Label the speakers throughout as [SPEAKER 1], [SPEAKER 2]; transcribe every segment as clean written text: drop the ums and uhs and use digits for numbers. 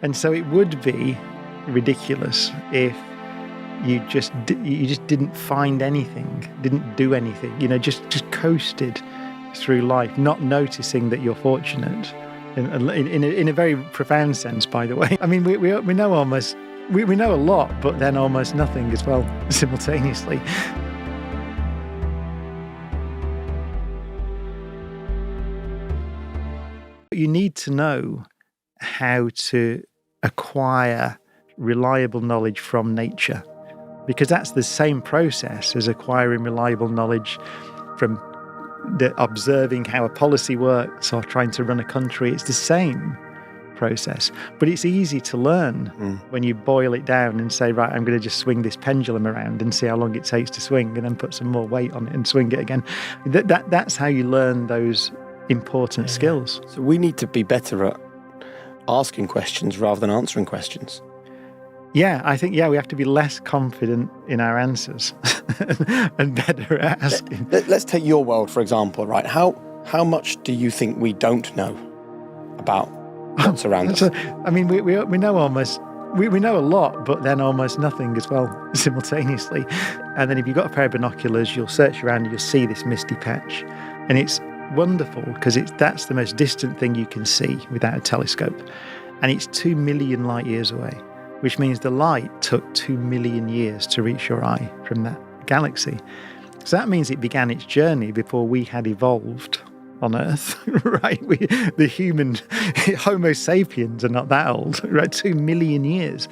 [SPEAKER 1] And so it would be ridiculous if you just didn't find anything, didn't do anything, just coasted through life, not noticing that you're fortunate. In a very profound sense, by the way. I mean, we know almost, we know a lot, but then almost nothing as well, simultaneously. You need to know how to acquire reliable knowledge from nature, because that's the same process as acquiring reliable knowledge from observing how a policy works or trying to run a country. It's the same process, but it's easy to learn when you boil it down and say, right, I'm going to just swing this pendulum around and see how long it takes to swing, and then put some more weight on it and swing it again. That's how you learn those important skills.
[SPEAKER 2] So we need to be better at asking questions rather than answering questions.
[SPEAKER 1] Yeah, I think, we have to be less confident in our answers and better at asking.
[SPEAKER 2] Let's take your world, for example, right? How much do you think we don't know about what's around us?
[SPEAKER 1] I mean, we know almost, we know a lot, but then almost nothing as well, simultaneously. And then if you've got a pair of binoculars, you'll search around and you'll see this misty patch. And it's wonderful because that's the most distant thing you can see without a telescope. And it's 2 million light years away, which means the light took 2 million years to reach your eye from that galaxy. So that means it began its journey before we had evolved on Earth, right? The human Homo sapiens are not that old, right? 2 million years.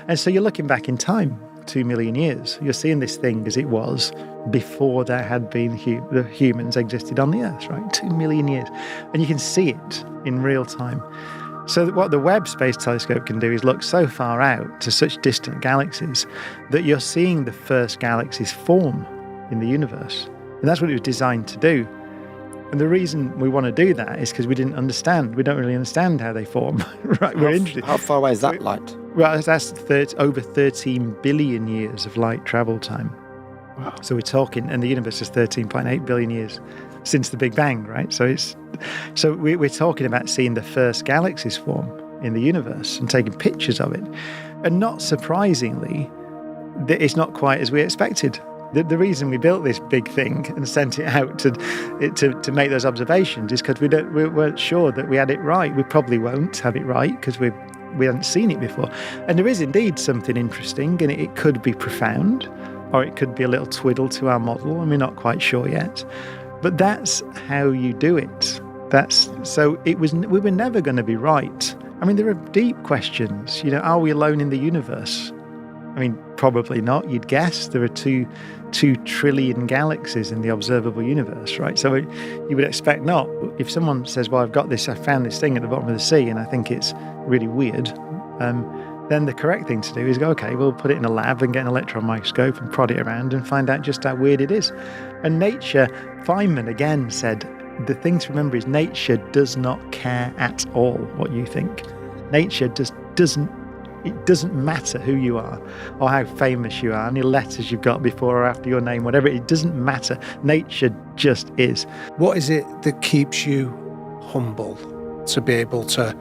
[SPEAKER 1] And so you're looking back in time, 2 million years. You're seeing this thing as it was before there had been the humans existed on the Earth, right? 2 million years. And you can see it in real time. So what the Webb Space Telescope can do is look so far out to such distant galaxies that you're seeing the first galaxies form in the universe. And that's what it was designed to do. And the reason we want to do that is because we don't really understand how they form, right? We're interested.
[SPEAKER 2] How far away is that light?
[SPEAKER 1] Well, that's over 13 billion years of light travel time.
[SPEAKER 2] Wow.
[SPEAKER 1] So we're talking, and the universe is 13.8 billion years since the Big Bang, right? So we're talking about seeing the first galaxies form in the universe and taking pictures of it. And not surprisingly, it's not quite as we expected. The reason we built this big thing and sent it out to make those observations is because we weren't sure that we had it right. We probably won't have it right because we hadn't seen it before. And there is indeed something interesting, and it could be profound, or it could be a little twiddle to our model, and we're not quite sure yet. But that's how you do it. We were never going to be right. I mean, there are deep questions. Are we alone in the universe? I mean, probably not. You'd guess there are 2 trillion galaxies in the observable universe, right? So you would expect not. If someone says, well, I found this thing at the bottom of the sea and I think it's really weird, then the correct thing to do is go, okay, we'll put it in a lab and get an electron microscope and prod it around and find out just how weird it is. And nature, Feynman again said, the thing to remember is nature does not care at all what you think. Nature just doesn't. It doesn't matter who you are or how famous you are, any letters you've got before or after your name, whatever. It doesn't matter. Nature just is.
[SPEAKER 3] What is it that keeps you humble to be able to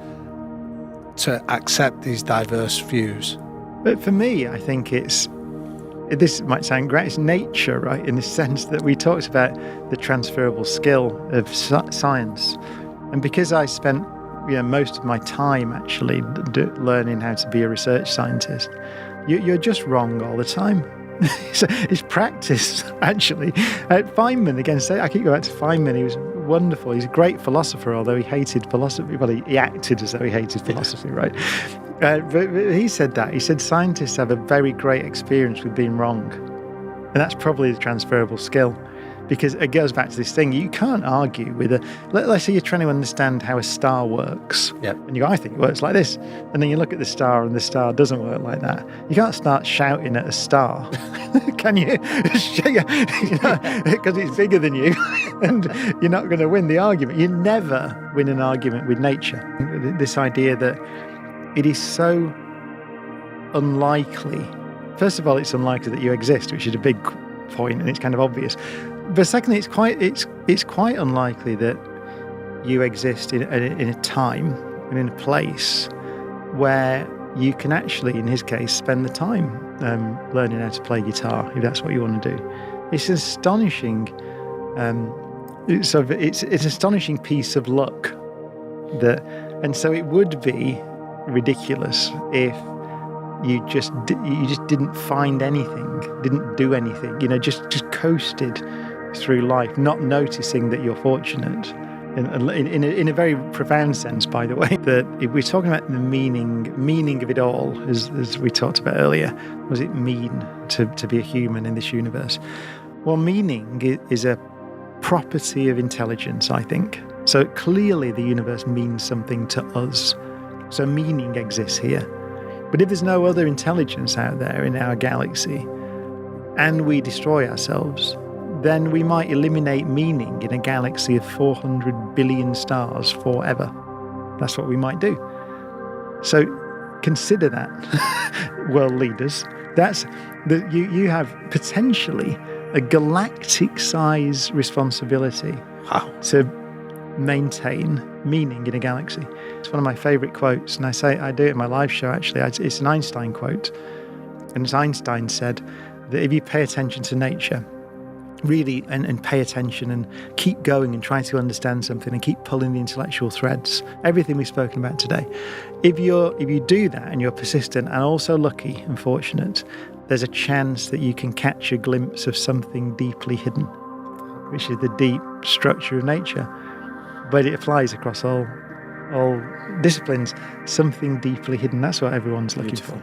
[SPEAKER 3] accept these diverse views?
[SPEAKER 1] But for me, I think this might sound great, it's nature, right? In the sense that we talked about the transferable skill of science. And because I spent most of my time actually learning how to be a research scientist, you're just wrong all the time. So it's practice, actually. Feynman, again, I keep going back to Feynman. He was wonderful. He's a great philosopher, although he hated philosophy. Well, he acted as though he hated philosophy, right? But he said that. He said scientists have a very great experience with being wrong. And that's probably the transferable skill. Because it goes back to this thing, you can't argue with let's say you're trying to understand how a star works.
[SPEAKER 3] Yep.
[SPEAKER 1] And you go, I think it works like this. And then you look at the star and the star doesn't work like that. You can't start shouting at a star, can you? Because it's bigger than you and you're not going to win the argument. You never win an argument with nature. This idea that it is so unlikely. First of all, it's unlikely that you exist, which is a big point and it's kind of obvious. But secondly, it's quite unlikely that you exist in a time and in a place where you can actually, in his case, spend the time learning how to play guitar, if that's what you want to do. It's an astonishing, it's an astonishing piece of luck and so it would be ridiculous if you just didn't find anything, didn't do anything, just coasted through life, not noticing that you're fortunate. In a very profound sense, by the way, that if we're talking about the meaning of it all, as we talked about earlier, what does it mean to be a human in this universe? Well, meaning is a property of intelligence, I think. So clearly the universe means something to us. So meaning exists here. But if there's no other intelligence out there in our galaxy, and we destroy ourselves, then we might eliminate meaning in a galaxy of 400 billion stars forever. That's what we might do. So consider that, world leaders. You have potentially a galactic-size responsibility to maintain meaning in a galaxy. It's one of my favorite quotes, and I do it in my live show, actually. It's an Einstein quote. And Einstein said that if you pay attention to nature, really, and pay attention and keep going and try to understand something and keep pulling the intellectual threads, everything we've spoken about today, if you do that and you're persistent and also lucky and fortunate, there's a chance that you can catch a glimpse of something deeply hidden, which is the deep structure of nature. But it applies across all disciplines, something deeply hidden. That's what everyone's looking for.